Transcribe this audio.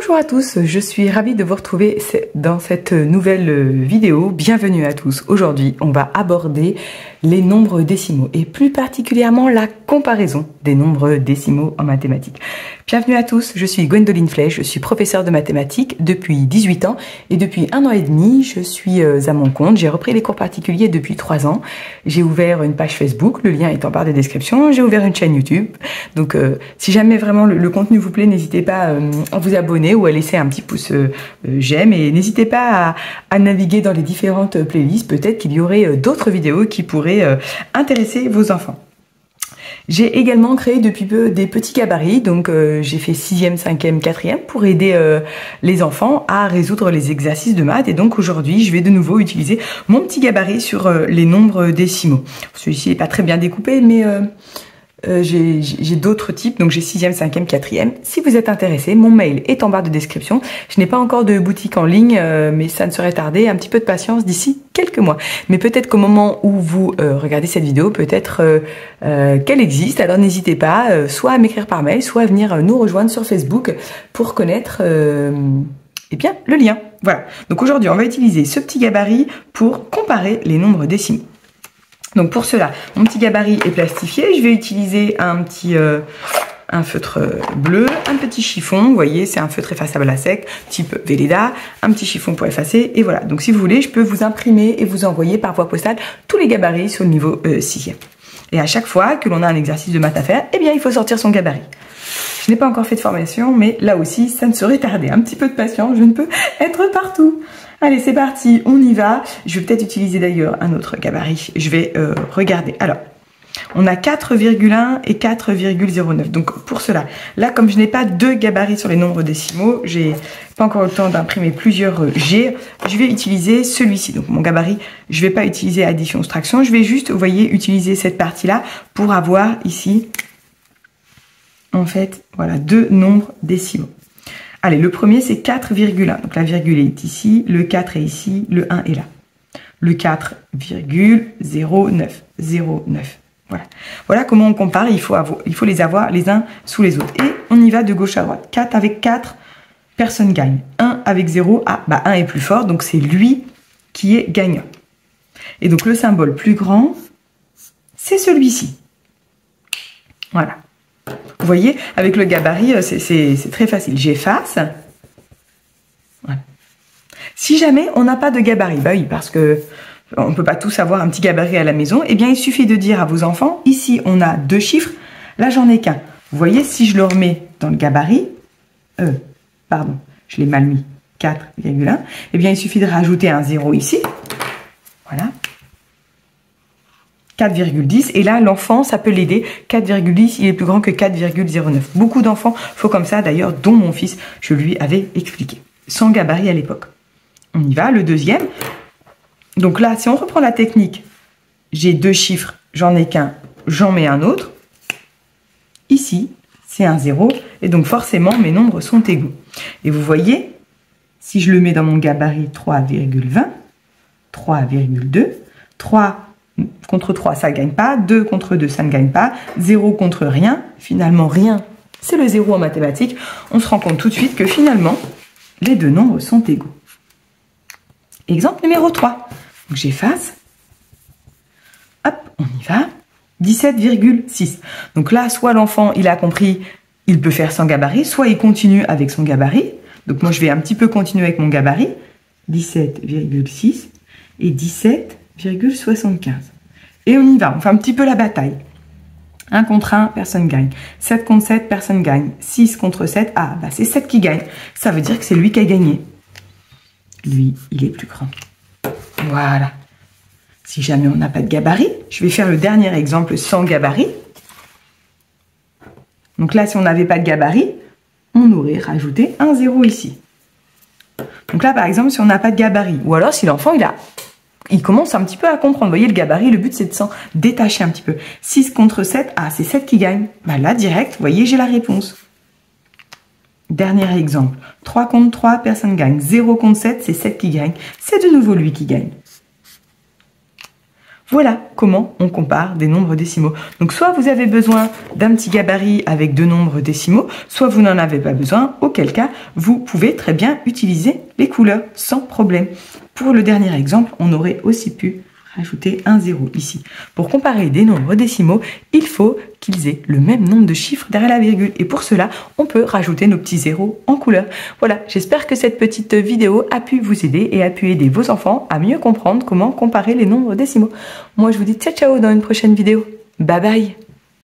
Bonjour à tous, je suis ravie de vous retrouver dans cette nouvelle vidéo. Bienvenue à tous. Aujourd'hui, on va aborder les nombres décimaux et plus particulièrement la comparaison des nombres décimaux en mathématiques. Bienvenue à tous, je suis Gwendoline Flech, je suis professeure de mathématiques depuis 18 ans et depuis 1 an et demi, je suis à mon compte. J'ai repris les cours particuliers depuis 3 ans. J'ai ouvert une page Facebook, le lien est en barre de description. J'ai ouvert une chaîne YouTube. Donc, si jamais vraiment le contenu vous plaît, n'hésitez pas à vous abonner ou à laisser un petit pouce j'aime et n'hésitez pas à naviguer dans les différentes playlists. Peut-être qu'il y aurait d'autres vidéos qui pourraient intéresser vos enfants. J'ai également créé depuis peu des petits gabarits, donc j'ai fait 6e, 5e, 4e pour aider les enfants à résoudre les exercices de maths. Et donc aujourd'hui, je vais de nouveau utiliser mon petit gabarit sur les nombres décimaux. Celui-ci n'est pas très bien découpé, mais j'ai d'autres types, donc j'ai 6e, 5e, 4e. Si vous êtes intéressé, mon mail est en barre de description. Je n'ai pas encore de boutique en ligne, mais ça ne saurait tarder. Un petit peu de patience d'ici quelques mois. Mais peut-être qu'au moment où vous regardez cette vidéo, peut-être qu'elle existe. Alors n'hésitez pas, soit à m'écrire par mail, soit à venir nous rejoindre sur Facebook pour connaître eh bien, le lien. Voilà. Donc aujourd'hui, on va utiliser ce petit gabarit pour comparer les nombres décimaux. Donc pour cela, mon petit gabarit est plastifié. Je vais utiliser un feutre bleu, un petit chiffon. Vous voyez, c'est un feutre effaçable à sec, type Velleda. Un petit chiffon pour effacer. Et voilà. Donc si vous voulez, je peux vous imprimer et vous envoyer par voie postale tous les gabarits sur le niveau 6e. Et à chaque fois que l'on a un exercice de maths à faire, eh bien, il faut sortir son gabarit. Je n'ai pas encore fait de formation, mais là aussi, ça ne saurait tarder. Un petit peu de patience, je ne peux être partout. Allez, c'est parti, on y va. Je vais peut-être utiliser d'ailleurs un autre gabarit. Je vais regarder. Alors, on a 4,1 et 4,09. Donc, pour cela, là, comme je n'ai pas deux gabarits sur les nombres décimaux, j'ai pas encore le temps d'imprimer plusieurs G, je vais utiliser celui-ci. Donc, mon gabarit, je ne vais pas utiliser addition, soustraction. Je vais juste, vous voyez, utiliser cette partie-là pour avoir ici, en fait, voilà, deux nombres décimaux. Allez, le premier, c'est 4,1. Donc, la virgule est ici, le 4 est ici, le 1 est là. Le 4,09. 09. Voilà. Voilà comment on compare. Il faut les avoir les uns sous les autres. Et on y va de gauche à droite. 4 avec 4, personne gagne. 1 avec 0, ah, bah 1 est plus fort, donc c'est lui qui est gagnant. Et donc, le symbole plus grand, c'est celui-ci. Voilà. Vous voyez, avec le gabarit, c'est très facile. J'efface. Voilà. Si jamais on n'a pas de gabarit, bah oui, parce que on ne peut pas tous avoir un petit gabarit à la maison, eh bien, il suffit de dire à vos enfants, ici, on a deux chiffres, là, j'en ai qu'un. Vous voyez, si je le remets dans le gabarit, pardon, je l'ai mal mis, 4,1, eh bien, il suffit de rajouter un 0 ici. Voilà. 4,10 et là l'enfant ça peut l'aider, 4,10 il est plus grand que 4,09. Beaucoup d'enfants font comme ça d'ailleurs, dont mon fils, je lui avais expliqué, sans gabarit à l'époque. On y va, le deuxième. Donc là si on reprend la technique, j'ai deux chiffres, j'en ai qu'un, j'en mets un autre. Ici c'est un 0 et donc forcément mes nombres sont égaux. Et vous voyez, si je le mets dans mon gabarit 3,20, 3,2, 3 contre 3, ça ne gagne pas. 2 contre 2, ça ne gagne pas. 0 contre rien. Finalement, rien, c'est le 0 en mathématiques. On se rend compte tout de suite que finalement, les deux nombres sont égaux. Exemple numéro 3. Donc, j'efface. Hop, on y va. 17,6. Donc là, soit l'enfant, il a compris, il peut faire sans gabarit, soit il continue avec son gabarit. Donc moi, je vais un petit peu continuer avec mon gabarit. 17,6 et 17,75. Et on y va, on fait un petit peu la bataille. 1 contre 1, personne gagne. 7 contre 7, personne gagne. 6 contre 7, ah, bah c'est 7 qui gagne. Ça veut dire que c'est lui qui a gagné. Lui, il est plus grand. Voilà. Si jamais on n'a pas de gabarit, je vais faire le dernier exemple sans gabarit. Donc là, si on n'avait pas de gabarit, on aurait rajouté un 0 ici. Donc là, par exemple, si on n'a pas de gabarit, ou alors si l'enfant, il commence un petit peu à comprendre. Vous voyez, le gabarit, le but, c'est de s'en détacher un petit peu. 6 contre 7, ah, c'est 7 qui gagne. Bah là, direct, vous voyez, j'ai la réponse. Dernier exemple. 3 contre 3, personne gagne. 0 contre 7, c'est 7 qui gagne. C'est de nouveau lui qui gagne. Voilà comment on compare des nombres décimaux. Donc soit vous avez besoin d'un petit gabarit avec 2 nombres décimaux, soit vous n'en avez pas besoin, auquel cas vous pouvez très bien utiliser les couleurs sans problème. Pour le dernier exemple, on aurait aussi pu rajouter un 0 ici. Pour comparer des nombres décimaux, il faut qu'ils aient le même nombre de chiffres derrière la virgule. Et pour cela, on peut rajouter nos petits zéros en couleur. Voilà, j'espère que cette petite vidéo a pu vous aider et a pu aider vos enfants à mieux comprendre comment comparer les nombres décimaux. Moi, je vous dis ciao ciao dans une prochaine vidéo. Bye bye!